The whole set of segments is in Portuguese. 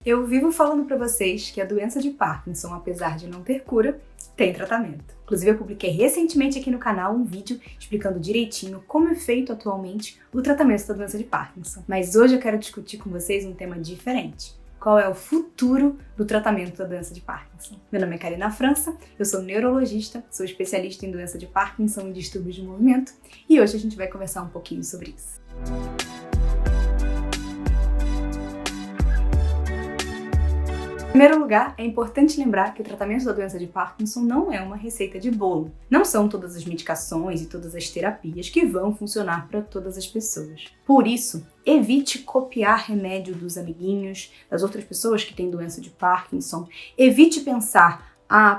Eu vivo falando para vocês que a doença de Parkinson, apesar de não ter cura, tem tratamento. Inclusive, eu publiquei recentemente aqui no canal um vídeo explicando direitinho como é feito atualmente o tratamento da doença de Parkinson. Mas hoje eu quero discutir com vocês um tema diferente. Qual é o futuro do tratamento da doença de Parkinson? Meu nome é Karina França, eu sou neurologista, sou especialista em doença de Parkinson e distúrbios de movimento, e hoje a gente vai conversar um pouquinho sobre isso. Em primeiro lugar, é importante lembrar que o tratamento da doença de Parkinson não é uma receita de bolo. Não são todas as medicações e todas as terapias que vão funcionar para todas as pessoas. Por isso, evite copiar remédio dos amiguinhos, das outras pessoas que têm doença de Parkinson. Evite pensar: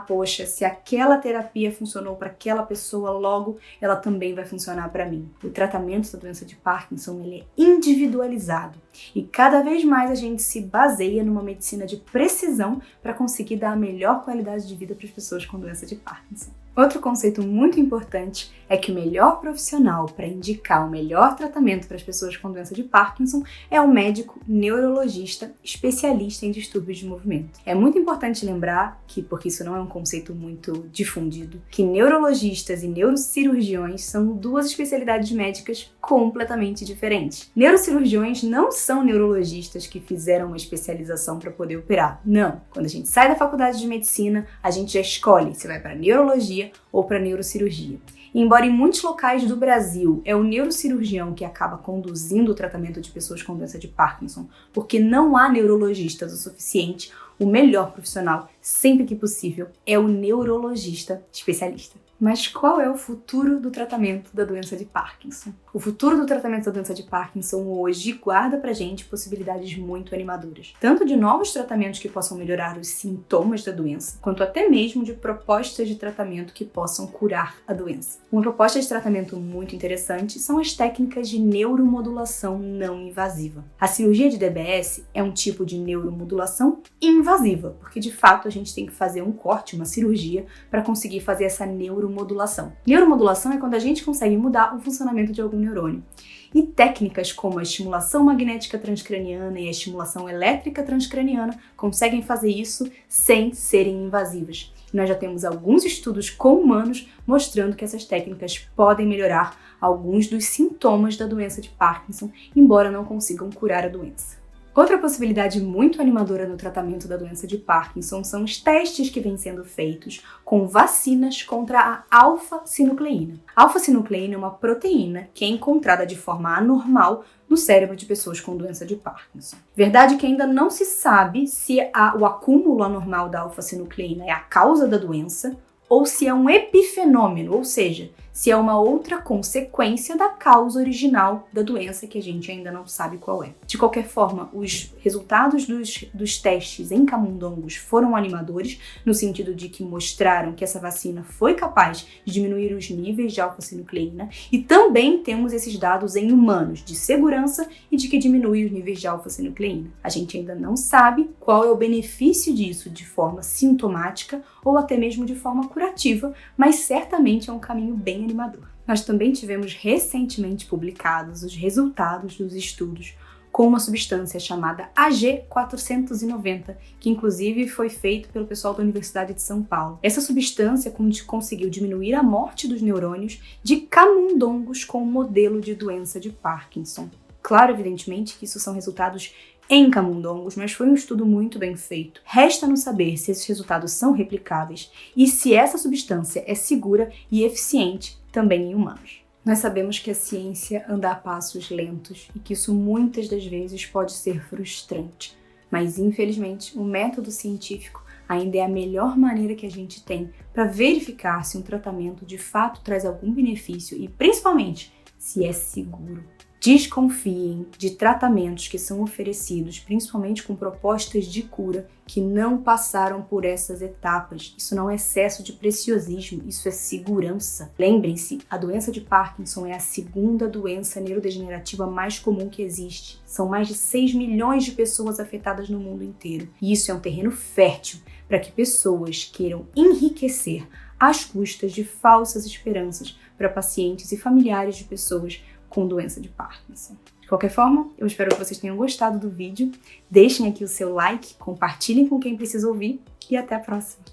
poxa, se aquela terapia funcionou para aquela pessoa, logo ela também vai funcionar para mim. O tratamento da doença de Parkinson ele é individualizado e cada vez mais a gente se baseia numa medicina de precisão para conseguir dar a melhor qualidade de vida para as pessoas com doença de Parkinson. Outro conceito muito importante é que o melhor profissional para indicar o melhor tratamento para as pessoas com doença de Parkinson é o médico neurologista especialista em distúrbios de movimento. É muito importante lembrar que, porque isso não é um conceito muito difundido, que neurologistas e neurocirurgiões são duas especialidades médicas completamente diferentes. Neurocirurgiões não são neurologistas que fizeram uma especialização para poder operar. Não. Quando a gente sai da faculdade de medicina, a gente já escolhe se vai para neurologia ou para neurocirurgia. E embora em muitos locais do Brasil é o neurocirurgião que acaba conduzindo o tratamento de pessoas com doença de Parkinson, porque não há neurologistas o suficiente, o melhor profissional, sempre que possível, é o neurologista especialista. Mas qual é o futuro do tratamento da doença de Parkinson? O futuro do tratamento da doença de Parkinson hoje guarda pra gente possibilidades muito animadoras. Tanto de novos tratamentos que possam melhorar os sintomas da doença, quanto até mesmo de propostas de tratamento que possam curar a doença. Uma proposta de tratamento muito interessante são as técnicas de neuromodulação não invasiva. A cirurgia de DBS é um tipo de neuromodulação invasiva, porque de fato a gente tem que fazer um corte, uma cirurgia, para conseguir fazer essa neuromodulação. Neuromodulação é quando a gente consegue mudar o funcionamento de algum neurônio. E técnicas como a estimulação magnética transcraniana e a estimulação elétrica transcraniana conseguem fazer isso sem serem invasivas. E nós já temos alguns estudos com humanos mostrando que essas técnicas podem melhorar alguns dos sintomas da doença de Parkinson, embora não consigam curar a doença. Outra possibilidade muito animadora no tratamento da doença de Parkinson são os testes que vêm sendo feitos com vacinas contra a alfa-sinucleína. A alfa-sinucleína é uma proteína que é encontrada de forma anormal no cérebro de pessoas com doença de Parkinson. Verdade que ainda não se sabe se o acúmulo anormal da alfa-sinucleína é a causa da doença ou se é um epifenômeno, ou seja, se é uma outra consequência da causa original da doença que a gente ainda não sabe qual é. De qualquer forma, os resultados dos testes em camundongos foram animadores, no sentido de que mostraram que essa vacina foi capaz de diminuir os níveis de alfa-sinucleína, e também temos esses dados em humanos, de segurança e de que diminui os níveis de alfa-sinucleína. A gente ainda não sabe qual é o benefício disso de forma sintomática ou até mesmo de forma curativa, mas certamente é um caminho bem animador. Nós também tivemos recentemente publicados os resultados dos estudos com uma substância chamada AG490, que inclusive foi feito pelo pessoal da Universidade de São Paulo. Essa substância conseguiu diminuir a morte dos neurônios de camundongos com o modelo de doença de Parkinson. Claro, evidentemente, que isso são resultados em camundongos, mas foi um estudo muito bem feito. Resta-nos saber se esses resultados são replicáveis e se essa substância é segura e eficiente também em humanos. Nós sabemos que a ciência anda a passos lentos e que isso muitas das vezes pode ser frustrante, mas infelizmente o método científico ainda é a melhor maneira que a gente tem para verificar se um tratamento de fato traz algum benefício e principalmente se é seguro. Desconfiem de tratamentos que são oferecidos, principalmente com propostas de cura, que não passaram por essas etapas. Isso não é excesso de preciosismo, isso é segurança. Lembrem-se, a doença de Parkinson é a segunda doença neurodegenerativa mais comum que existe. São mais de 6 milhões de pessoas afetadas no mundo inteiro. E isso é um terreno fértil para que pessoas queiram enriquecer às custas de falsas esperanças para pacientes e familiares de pessoas com doença de Parkinson. De qualquer forma, eu espero que vocês tenham gostado do vídeo. Deixem aqui o seu like, compartilhem com quem precisa ouvir e até a próxima!